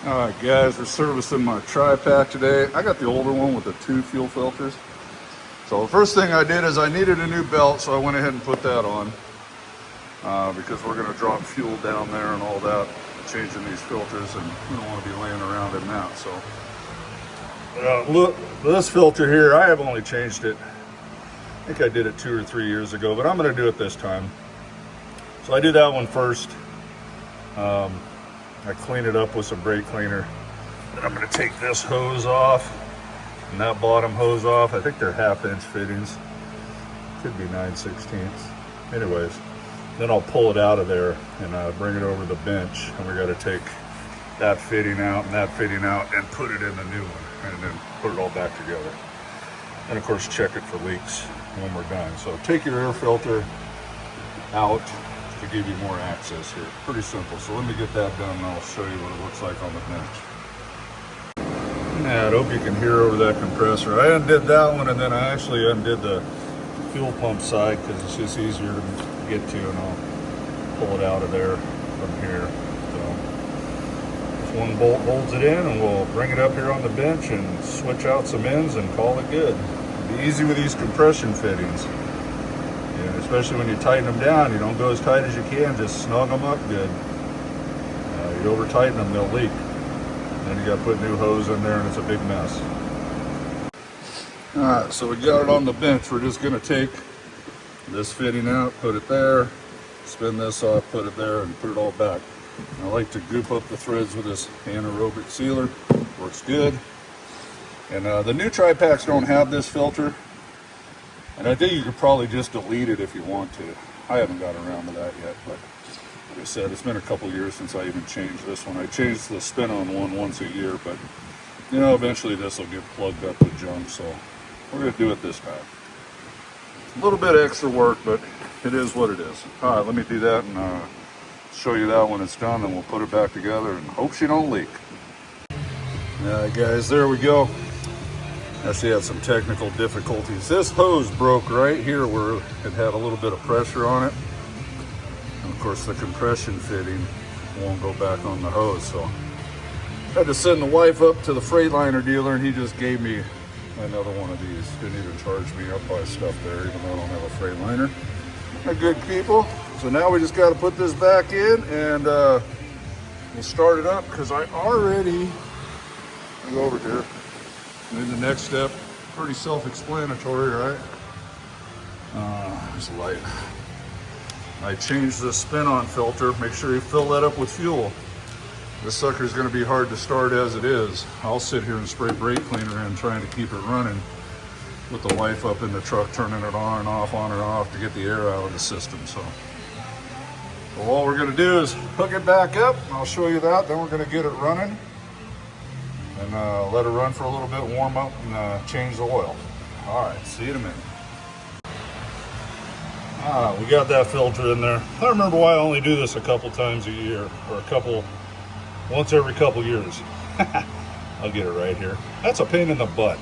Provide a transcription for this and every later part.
Alright guys, we're servicing my TriPac today. I got the older one with the 2 fuel filters. So the first thing I did is I needed a new belt, so I went ahead and put that on. Because we're going to drop fuel down there and all that, changing these filters, and we don't want to be laying around in that. So look, this filter here, I have only changed it. I think I did it 2 or 3 years ago, but I'm going to do it this time. So I do that one first. I clean it up with some brake cleaner. Then I'm going to take this hose off and that bottom hose off. I think they're 1/2-inch fittings. Could be 9/16. Anyways, then I'll pull it out of there and bring it over to the bench. And we got to take that fitting out and that fitting out and put it in the new one, and then put it all back together. And of course, check it for leaks when we're done. So take your air filter out to give you more access here. Pretty simple. So let me get that done and I'll show you what it looks like on the bench. Yeah, I hope you can hear over that compressor. I undid that one, and then I actually undid the fuel pump side because it's just easier to get to, and I'll pull it out of there from here. So this one bolt holds it in, and we'll bring it up here on the bench and switch out some ends and call it good. It'll be easy with these compression fittings. And especially when you tighten them down, you don't go as tight as you can, just snug them up good. You over tighten them, they'll leak. Then you got to put new hose in there and it's a big mess. Alright, so we got it on the bench. We're just going to take this fitting out, put it there, spin this off, put it there, and put it all back. I like to goop up the threads with this anaerobic sealer. Works good. And the new TriPacs don't have this filter. And I think you could probably just delete it if you want to. I haven't got around to that yet, but like I said, it's been a couple years since I even changed this one. I changed the spin-on one once a year, but you know, eventually this will get plugged up with junk, so we're going to do it this time. A little bit of extra work, but it is what it is. All right, let me do that and show you that when it's done, and we'll put it back together and hope she don't leak. All right, guys, there we go. Actually had some technical difficulties. This hose broke right here where it had a little bit of pressure on it. And of course the compression fitting won't go back on the hose. So I had to send the wife up to the Freightliner dealer, and he just gave me another one of these. Didn't even charge me up by stuff there, even though I don't have a Freightliner. They're good people. So now we just got to put this back in, and we'll start it up, because I already go over here. And then the next step, pretty self-explanatory, right? There's a light. I changed the spin-on filter. Make sure you fill that up with fuel. This sucker is going to be hard to start as it is. I'll sit here and spray brake cleaner in, trying to keep it running with the wife up in the truck, turning it on and off to get the air out of the system. So all we're going to do is hook it back up. I'll show you that. Then we're going to get it running. And let it run for a little bit, warm up, and change the oil. All right, see you in a minute. We got that filter in there. I remember why I only do this a couple times a year, or once every couple years. I'll get it right here. That's a pain in the butt.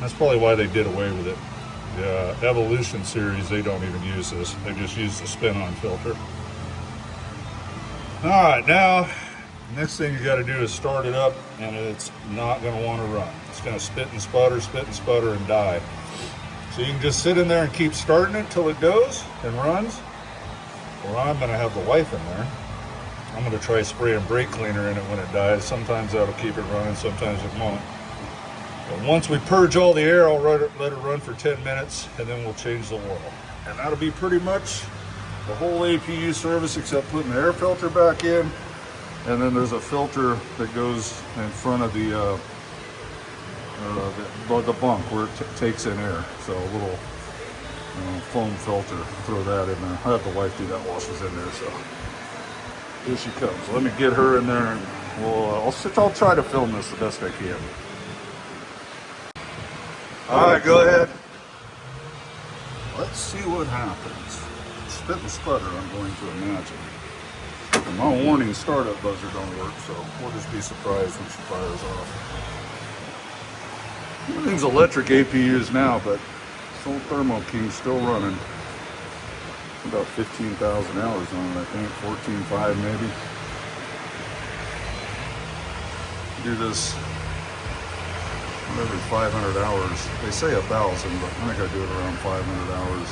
That's probably why they did away with it. The Evolution series, they don't even use this. They just use the spin-on filter. All right, now, next thing you got to do is start it up, and it's not going to want to run. It's going to spit and sputter, and die. So you can just sit in there and keep starting it till it goes and runs. Or I'm going to have the wife in there. I'm going to try spraying brake cleaner in it when it dies. Sometimes that'll keep it running, sometimes it won't. But once we purge all the air, I'll let it run for 10 minutes, and then we'll change the oil. And that'll be pretty much the whole APU service, except putting the air filter back in. And then there's a filter that goes in front of the bunk where it takes in air. So a little foam filter, throw that in there. I have the wife do that while she's in there, so here she comes. Let me get her in there, and I'll try to film this the best I can. All right, go ahead. Let's see what happens. Spit and sputter, I'm going to imagine. And my warning startup buzzer don't work, so we'll just be surprised when she fires off. Everything's electric APUs now, but this old Thermo King's still running. About 15,000 hours on it, I think, 14.5 maybe. do this every 500 hours. They say 1,000, but I think I do it around 500 hours.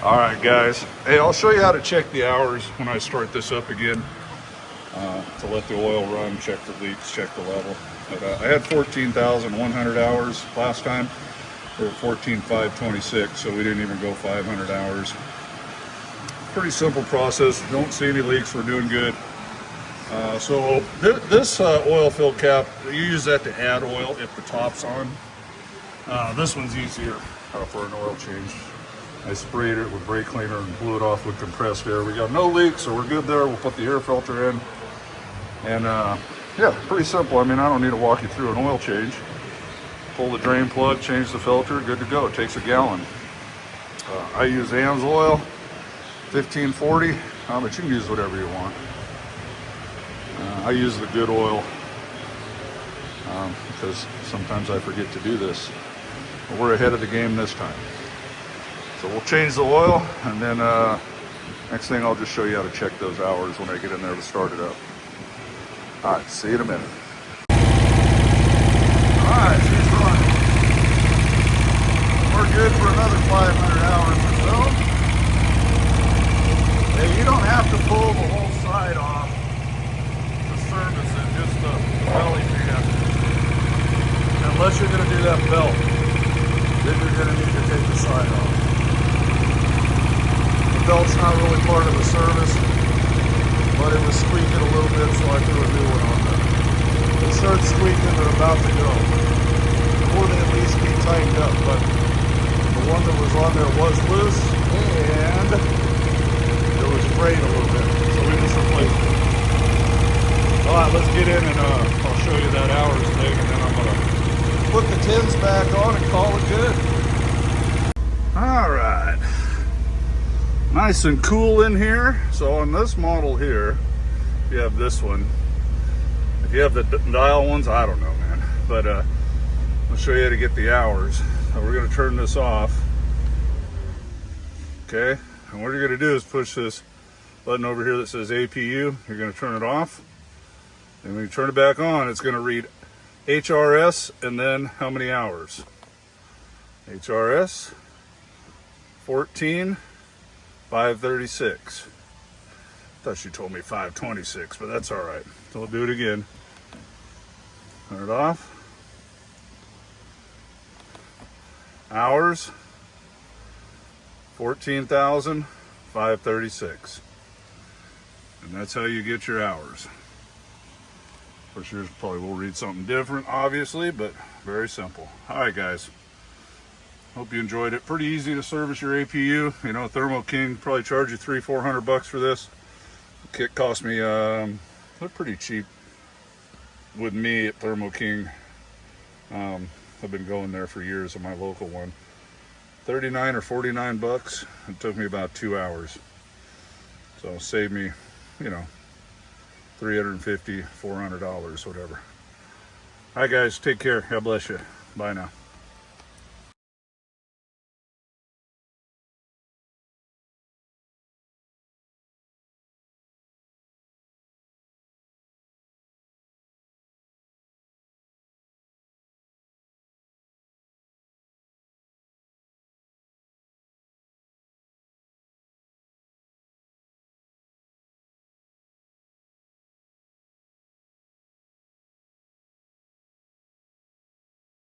All right, guys. Hey, I'll show you how to check the hours when I start this up again. To let the oil run, check the leaks, check the level. But I had 14,100 hours last time. We're 14,526, so we didn't even go 500 hours. Pretty simple process. Don't see any leaks. We're doing good. So this oil fill cap, you use that to add oil if the top's on. This one's easier for an oil change. I sprayed it with brake cleaner and blew it off with compressed air. We got no leaks, so we're good there. We'll put the air filter in. And yeah, pretty simple. I mean, I don't need to walk you through an oil change. Pull the drain plug, change the filter, good to go. It takes a gallon. I use AMS oil, 1540, but you can use whatever you want. I use the good oil because sometimes I forget to do this. But we're ahead of the game this time. So we'll change the oil, and then next thing I'll just show you how to check those hours when I get in there to start it up. All right, see you in a minute. All right, she's running. We're good for another 500 hours or so. Hey, you don't have to pull the whole side off to service it, just the belly pan. Unless you're going to do that belt, then you're going to need to take the side off. The belt's not really part of the service, but it was squeaking a little bit, so I threw a new one on there. It started squeaking, they're about to go. Or they at least be tightened up, but the one that was on there was loose, and it was frayed a little bit, so we just replaced it. Alright, let's get in and I'll show you that hours thing, and then I'm going to put the tins back on and call it good. Alright. Nice and cool in here. So on this model here, if you have this one, if you have the dial ones, I don't know, man. But I'll show you how to get the hours. So we're going to turn this off. Okay, and what you're going to do is push this button over here that says APU. You're going to turn it off. And when you turn it back on, it's going to read HRS and then how many hours. HRS 14,536. Thought she told me 526, but that's all right. So we'll do it again. Turn it off. Hours 14,536. And that's how you get your hours. Of course, yours probably will read something different, obviously, but very simple. All right, guys. Hope you enjoyed it. Pretty easy to service your APU. You know, Thermo King probably charge you $300-400 for this. Kit cost me, they're pretty cheap with me at Thermo King. I've been going there for years at my local one. 39 or 49 bucks. It took me about 2 hours. So it saved me, you know, $350, $400, whatever. All right, guys, take care. God bless you. Bye now.